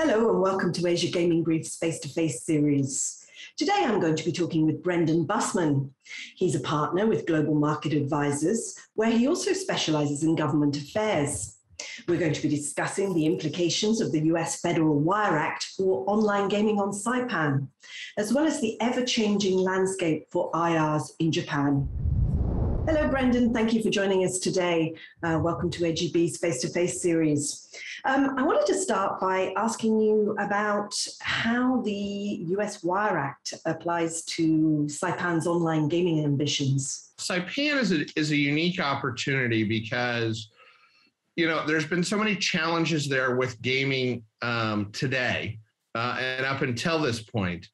Hello and welcome to Asia Gaming Brief's face-to-face series. Today I'm going to be talking with Brendan Bussmann. He's a partner with Global Market Advisors, where he also specializes in government affairs. We're going to be discussing the implications of the US Federal Wire Act for online gaming on Saipan, as well as the ever-changing landscape for IRs in Japan. Hello, Brendan. Thank you for joining us today. Welcome to AGB's face-to-face series. I wanted to start by asking you about how the US Wire Act applies to Saipan's online gaming ambitions. Saipan is a unique opportunity because, there's been so many challenges there with gaming today and up until this point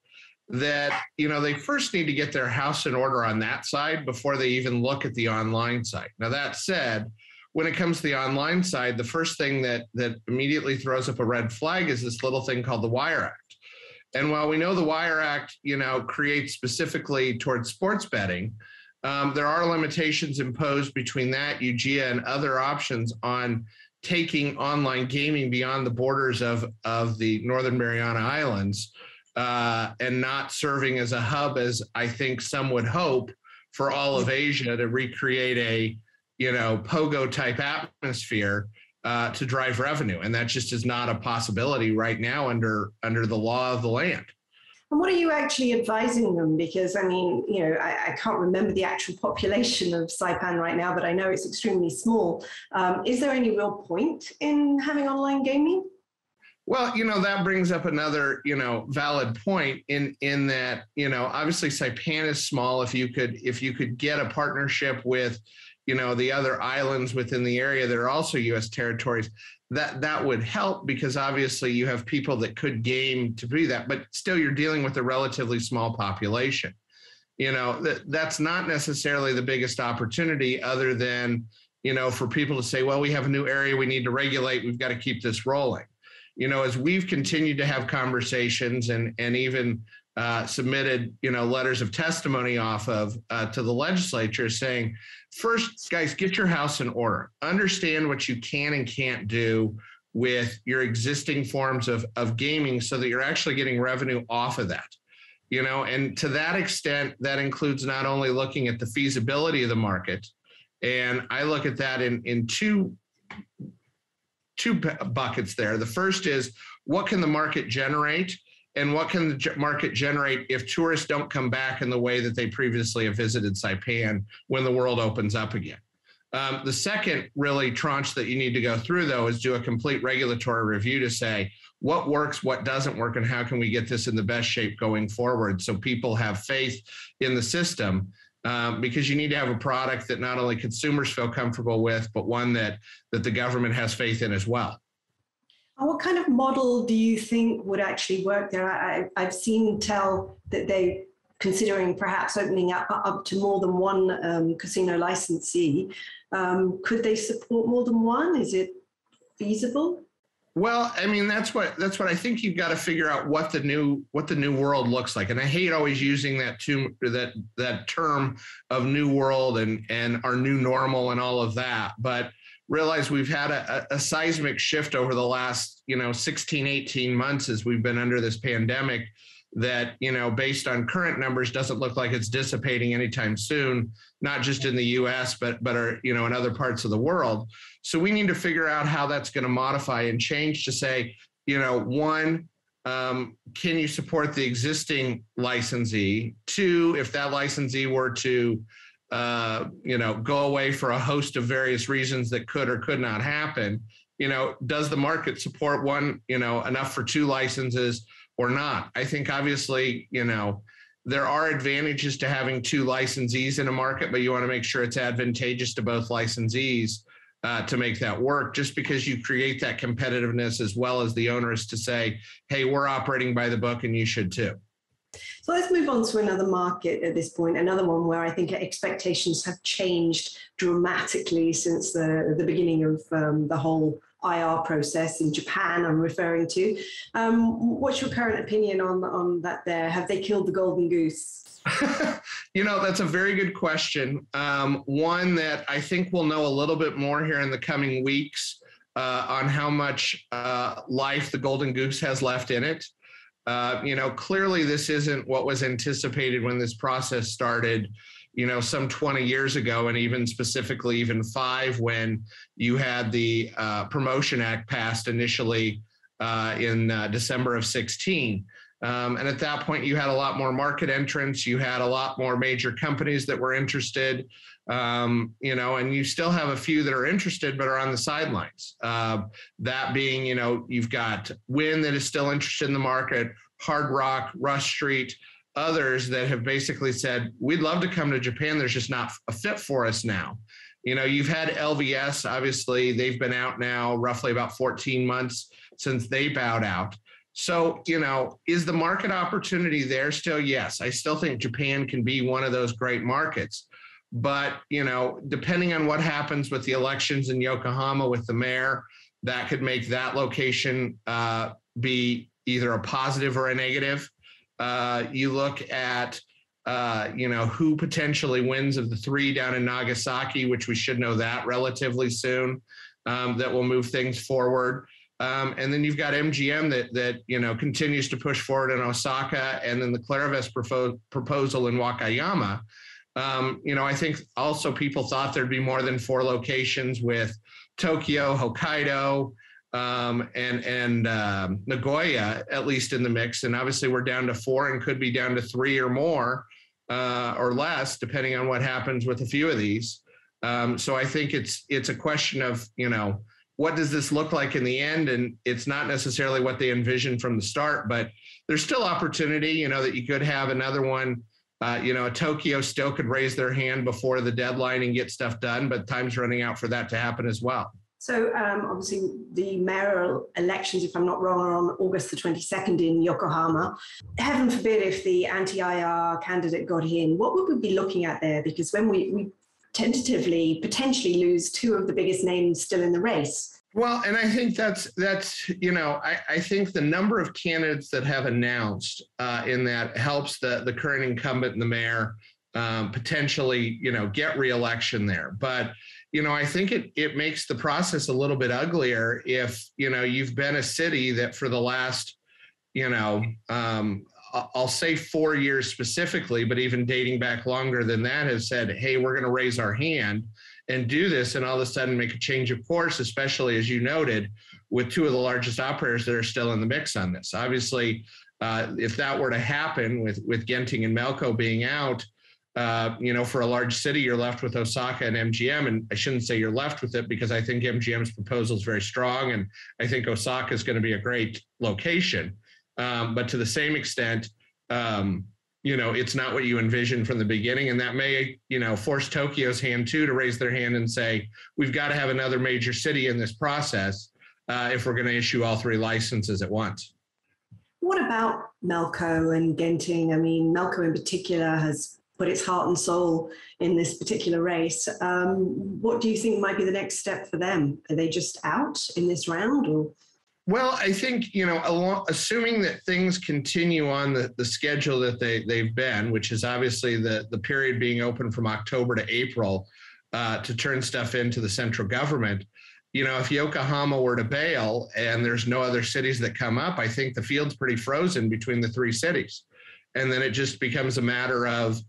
that, they first need to get their house in order on that side before they even look at the online side. Now, that said, when it comes to the online side, the first thing that immediately throws up a red flag is this little thing called the Wire Act. And while we know the Wire Act, creates specifically towards sports betting, there are limitations imposed between that, UGA, and other options on taking online gaming beyond the borders of the Northern Mariana Islands and not serving as a hub, as I think some would hope, for all of Asia to recreate a pogo type atmosphere to drive revenue. And that just is not a possibility right now under the law of the land. And what are you actually advising them? Because, I can't remember the actual population of Saipan right now, but I know it's extremely small. Is there any real point in having online gaming? Well, that brings up another, valid point in that, obviously Saipan is small. If you could get a partnership with, the other islands within the area that are also U.S. territories, that would help, because obviously you have people that could game to be that, but still you're dealing with a relatively small population. That's not necessarily the biggest opportunity, other than, for people to say, well, we have a new area we need to regulate, we've got to keep this rolling. As we've continued to have conversations and even submitted, letters of testimony off of to the legislature saying, first, guys, get your house in order. Understand what you can and can't do with your existing forms of gaming so that you're actually getting revenue off of that. And to that extent, that includes not only looking at the feasibility of the market, and I look at that in two buckets there. The first is, what can the market generate, and what can the market generate if tourists don't come back in the way that they previously have visited Saipan when the world opens up again. The second really tranche that you need to go through, though, is do a complete regulatory review to say what works, what doesn't work, and how can we get this in the best shape going forward so people have faith in the system. Because you need to have a product that not only consumers feel comfortable with, but one that the government has faith in as well. What kind of model do you think would actually work there? I've seen tell that they're considering perhaps opening up to more than one casino licensee. Could they support more than one? Is it feasible? Well, that's what I think. You've got to figure out what the new world looks like. And I hate always using that term of new world and our new normal and all of that. But realize we've had a seismic shift over the last, 16, 18 months as we've been under this pandemic that, based on current numbers, doesn't look like it's dissipating anytime soon, not just in the US, but in other parts of the world. So we need to figure out how that's going to modify and change to say, one, can you support the existing licensee? Two, if that licensee were to, go away for a host of various reasons that could or could not happen, does the market support one, enough for two licenses or not? I think obviously, there are advantages to having two licensees in a market, but you want to make sure it's advantageous to both licensees to make that work, just because you create that competitiveness as well as the owners to say, hey, we're operating by the book and you should too. So let's move on to another market at this point, another one where I think expectations have changed dramatically since the beginning of the whole IR process in Japan I'm referring to. What's your current opinion on that there? Have they killed the golden goose? That's a very good question. One that I think we'll know a little bit more here in the coming weeks. on how much life the golden goose has left in it. Clearly this isn't what was anticipated when this process started, some 20 years ago, and even specifically even 5 when you had the Promotion Act passed initially in December of 16. And at that point, you had a lot more market entrants. You had a lot more major companies that were interested, and you still have a few that are interested but are on the sidelines. That being, you've got Wynn that is still interested in the market, Hard Rock, Rush Street, others that have basically said, we'd love to come to Japan. There's just not a fit for us now. You've had LVS, obviously, they've been out now roughly about 14 months since they bowed out. So, is the market opportunity there still? Yes, I still think Japan can be one of those great markets. But, depending on what happens with the elections in Yokohama with the mayor, that could make that location be either a positive or a negative. You look at, who potentially wins of the 3 down in Nagasaki, which we should know that relatively soon, that will move things forward. And then you've got MGM that continues to push forward in Osaka, and then the Clairvest proposal in Wakayama. I think also people thought there'd be more than 4 locations with Tokyo, Hokkaido, and Nagoya, at least in the mix. And obviously we're down to 4 and could be down to 3 or more or less, depending on what happens with a few of these. So I think it's a question of, what does this look like in the end? And it's not necessarily what they envisioned from the start, but there's still opportunity, that you could have another one. Tokyo still could raise their hand before the deadline and get stuff done, but time's running out for that to happen as well. So obviously the mayoral elections, if I'm not wrong, are on August the 22nd in Yokohama. Heaven forbid if the anti-IR candidate got in, what would we be looking at there? Because when we tentatively potentially lose 2 of the biggest names still in the race. Well, and I think that's I think the number of candidates that have announced in that helps the current incumbent and the mayor potentially, get reelection there. But, I think it makes the process a little bit uglier if, you've been a city that for the last, I'll say 4 years specifically, but even dating back longer than that, has said, hey, we're going to raise our hand and do this, and all of a sudden make a change of course, especially as you noted, with 2 of the largest operators that are still in the mix on this. Obviously, if that were to happen with Genting and Melco being out, for a large city, you're left with Osaka and MGM. And I shouldn't say you're left with it, because I think MGM's proposal is very strong, and I think Osaka is going to be a great location. But to the same extent, it's not what you envisioned from the beginning. And that may, force Tokyo's hand too to raise their hand and say, we've got to have another major city in this process if we're going to issue all 3 licenses at once. What about Melco and Genting? I mean, Melco in particular has put its heart and soul in this particular race. What do you think might be the next step for them? Are they just out in this round, or? Well, I think, assuming that things continue on the schedule that they've been, which is obviously the period being open from October to April to turn stuff into the central government, if Yokohama were to bail and there's no other cities that come up, I think the field's pretty frozen between the 3 cities. And then it just becomes a matter of,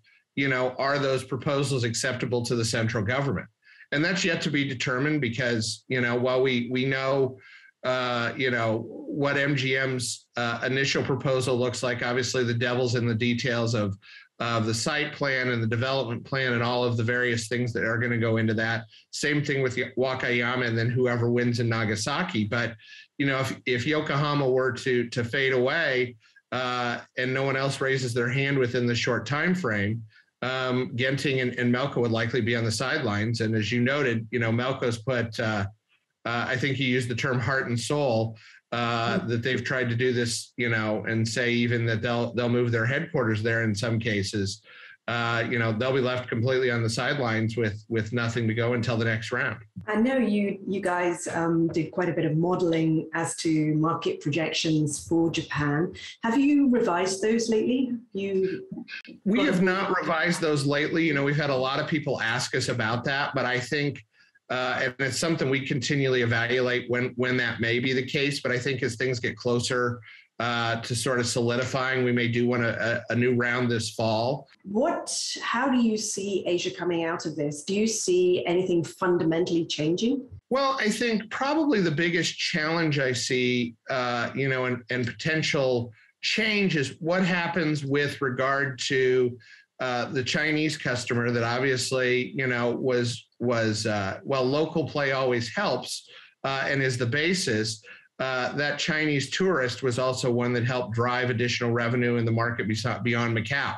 are those proposals acceptable to the central government? And that's yet to be determined because, while we know, what MGM's initial proposal looks like. Obviously, the devil's in the details of the site plan and the development plan and all of the various things that are going to go into that. Same thing with Wakayama and then whoever wins in Nagasaki. But, if Yokohama were to fade away and no one else raises their hand within the short time frame, Genting and Melco would likely be on the sidelines. And as you noted, Melco's put I think you used the term heart and soul, that they've tried to do this, and say even that they'll move their headquarters there in some cases. They'll be left completely on the sidelines with nothing to go until the next round. I know you guys did quite a bit of modeling as to market projections for Japan. Have you revised those lately? We have not revised those lately. We've had a lot of people ask us about that, but I think And it's something we continually evaluate when that may be the case. But I think as things get closer to sort of solidifying, we may do a new round this fall. How do you see Asia coming out of this? Do you see anything fundamentally changing? Well, I think probably the biggest challenge I see, and potential change is what happens with regard to the Chinese customer that obviously, was local play always helps and is the basis. That Chinese tourist was also one that helped drive additional revenue in the market beyond Macau.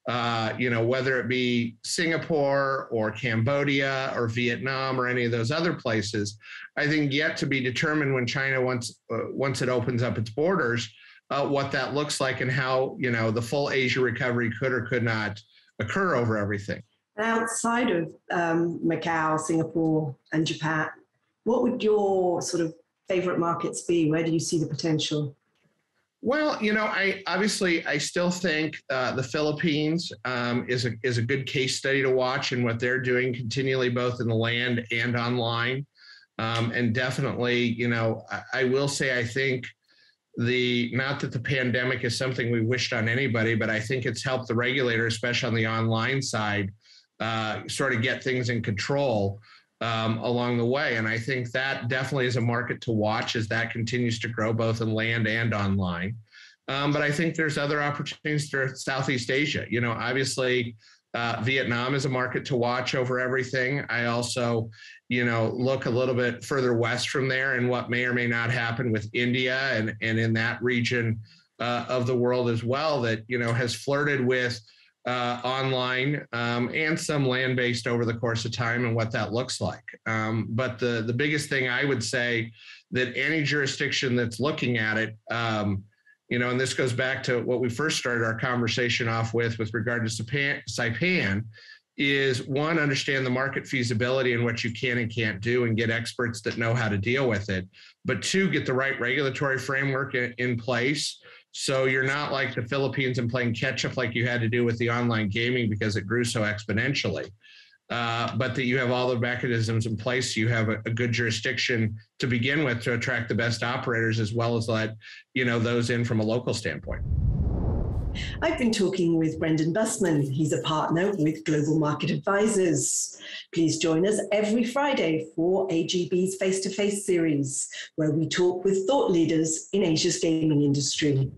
Whether it be Singapore or Cambodia or Vietnam or any of those other places, I think yet to be determined when China once it opens up its borders, what that looks like and how, the full Asia recovery could or could not occur over everything. Outside of Macau, Singapore, and Japan, what would your sort of favorite markets be? Where do you see the potential? Well, I still think the Philippines is a good case study to watch in what they're doing continually, both in the land and online. And definitely, I will say, I think not that the pandemic is something we wished on anybody, but I think it's helped the regulator, especially on the online side, sort of get things in control along the way. And I think that definitely is a market to watch as that continues to grow both in land and online. But I think there's other opportunities for Southeast Asia. Obviously, Vietnam is a market to watch over everything. I also, look a little bit further west from there and what may or may not happen with India and in that region of the world as well that, has flirted with online and some land-based over the course of time and what that looks like. But the biggest thing I would say that any jurisdiction that's looking at it, and this goes back to what we first started our conversation off with regard to Saipan, is one, understand the market feasibility and what you can and can't do and get experts that know how to deal with it. But two, get the right regulatory framework in place. So you're not like the Philippines and playing catch up like you had to do with the online gaming because it grew so exponentially. But that you have all the mechanisms in place. You have a good jurisdiction to begin with to attract the best operators as well as let, those in from a local standpoint. I've been talking with Brendan Bussmann. He's a partner with Global Market Advisors. Please join us every Friday for AGB's Face-to-Face series, where we talk with thought leaders in Asia's gaming industry.